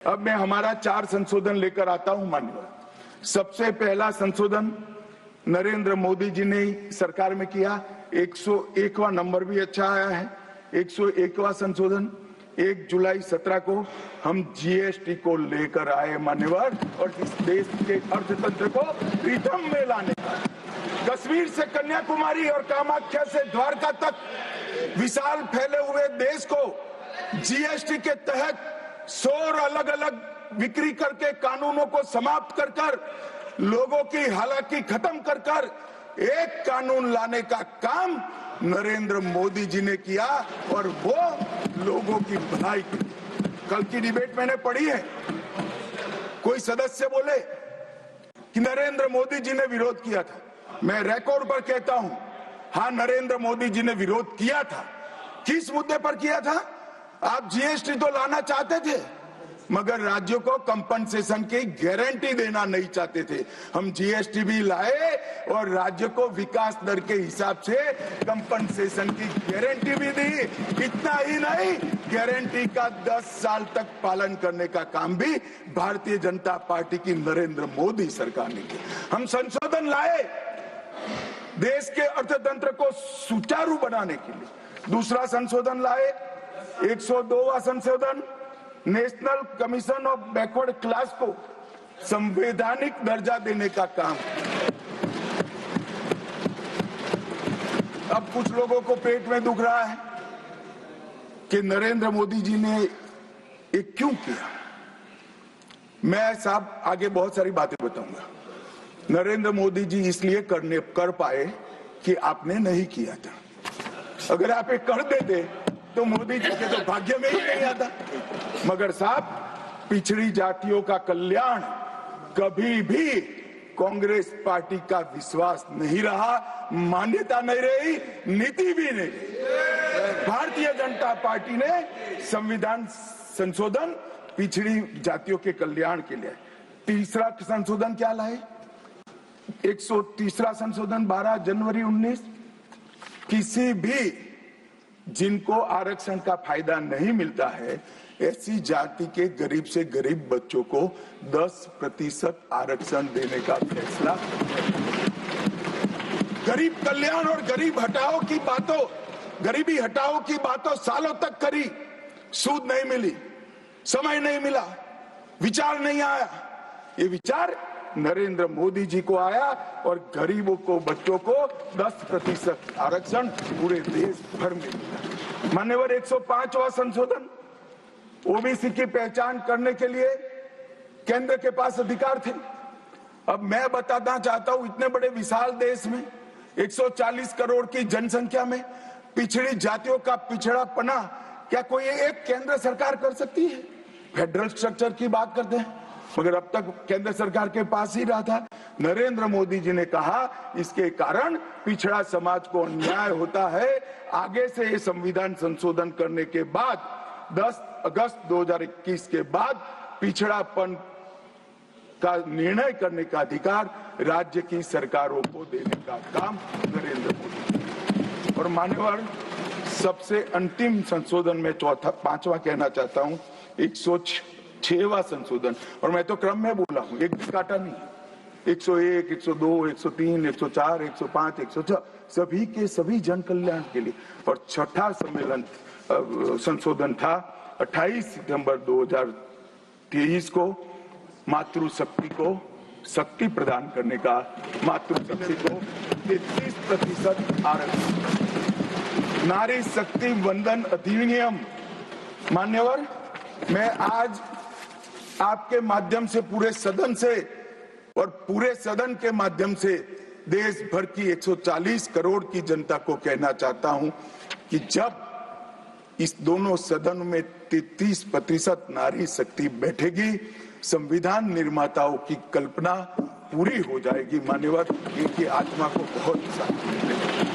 अब मैं हमारा 4 संशोधन लेकर आता हूं माननीय। सबसे पहला संशोधन नरेंद्र मोदी जी ने सरकार में किया। 101वां नंबर भी अच्छा आया है। 101वां संशोधन 1 जुलाई 17 को हम जीएसटी को लेकर आए मान्यवर, और इस देश के अर्थतंत्र को रिदम में लाने का। कश्मीर से कन्याकुमारी और कामाख्या से द्वारका तक विशाल फैले हुए देश को जीएसटी के तहत 100 अलग अलग बिक्री करके कानूनों को समाप्त कर कर लोगों की हालाकी खत्म कर कर एक कानून लाने का काम नरेंद्र मोदी जी ने किया, और वो लोगों की भलाई की। कल की डिबेट मैंने पढ़ी है, कोई सदस्य बोले कि नरेंद्र मोदी जी ने विरोध किया था। मैं रिकॉर्ड पर कहता हूं, हाँ, नरेंद्र मोदी जी ने विरोध किया था। किस मुद्दे पर किया था? आप जीएसटी तो लाना चाहते थे, मगर राज्यों को कंपनसेशन की गारंटी देना नहीं चाहते थे। हम जीएसटी भी लाए और राज्य को विकास दर के हिसाब से कंपनसेशन की गारंटी भी दी। इतना ही नहीं, गारंटी का 10 साल तक पालन करने का काम भी भारतीय जनता पार्टी की नरेंद्र मोदी सरकार ने किया। हम संशोधन लाए देश के अर्थतंत्र को सुचारू बनाने के लिए। दूसरा संशोधन लाए 102वां संशोधन, national commission of backward class को संवैधानिक दर्जा देने का काम। अब कुछ लोगों को पेट में दुख रहा है कि नरेंद्र मोदी जी ने ये क्यों किया। मैं साहब आगे बहुत सारी बातें बताऊंगा। नरेंद्र मोदी जी इसलिए कर पाए कि आपने नहीं किया था। अगर आप ये कर देते तो मोदी जी के तो भाग्य में ही नहीं आता। मगर साहब, पिछड़ी जातियों का कल्याण कभी भी कांग्रेस पार्टी का विश्वास नहीं रहा, मान्यता नहीं रही, नीति भी नहीं। भारतीय जनता पार्टी ने संविधान संशोधन पिछड़ी जातियों के कल्याण के लिए। तीसरा संशोधन क्या लाए? 130वां संशोधन 12 जनवरी 19, किसी भी जिनको आरक्षण का फायदा नहीं मिलता है, ऐसी जाति के गरीब से गरीब बच्चों को 10% आरक्षण देने का फैसला। गरीब कल्याण और गरीब हटाओ की बातों, गरीबी हटाओ की बातों सालों तक करी, सूद नहीं मिली, समय नहीं मिला, विचार नहीं आया। ये विचार नरेंद्र मोदी जी को आया और गरीबों को, बच्चों को 10% आरक्षण पूरे देश भर में मिला। मान्यवर 105वां संशोधन, ओबीसी की पहचान करने के लिए केंद्र के पास अधिकार थे। अब मैं बताना चाहता हूं, इतने बड़े विशाल देश में 140 करोड़ की जनसंख्या में पिछड़ी जातियों का पिछड़ापना क्या कोई एक केंद्र सरकार कर सकती है? फेडरल स्ट्रक्चर की बात करते हैं, मगर अब तक केंद्र सरकार के पास ही रहा था। नरेंद्र मोदी जी ने कहा इसके कारण पिछड़ा समाज को अन्याय होता है। आगे से ये संविधान संशोधन करने के बाद 10 अगस्त 2021 के बाद पिछड़ापन का निर्णय करने का अधिकार राज्य की सरकारों को देने का काम नरेंद्र मोदी। और मान्यवर, सबसे अंतिम संशोधन में 5वां कहना चाहता हूं, 106वां संशोधन, और मैं तो क्रम में बोला हूं, एक भी काटा नहीं। 101, 102, 103, 104, 105, 106 सभी के सभी जन कल्याण के लिए। और छठा सम्मेलन संशोधन था 28 सितंबर 2023 को, मातृशक्ति को शक्ति प्रदान करने का, मातृशक्ति को 33% आरक्षण, नारी शक्ति वंदन अधिनियम। मान्यवर, मैं आज आपके माध्यम से पूरे सदन से और पूरे सदन के माध्यम से देश भर की 140 करोड़ की जनता को कहना चाहता हूं कि जब इस दोनों सदन में 33% नारी शक्ति बैठेगी, संविधान निर्माताओं की कल्पना पूरी हो जाएगी। मान्यवर, इनकी आत्मा को बहुत शांति मिलेगी।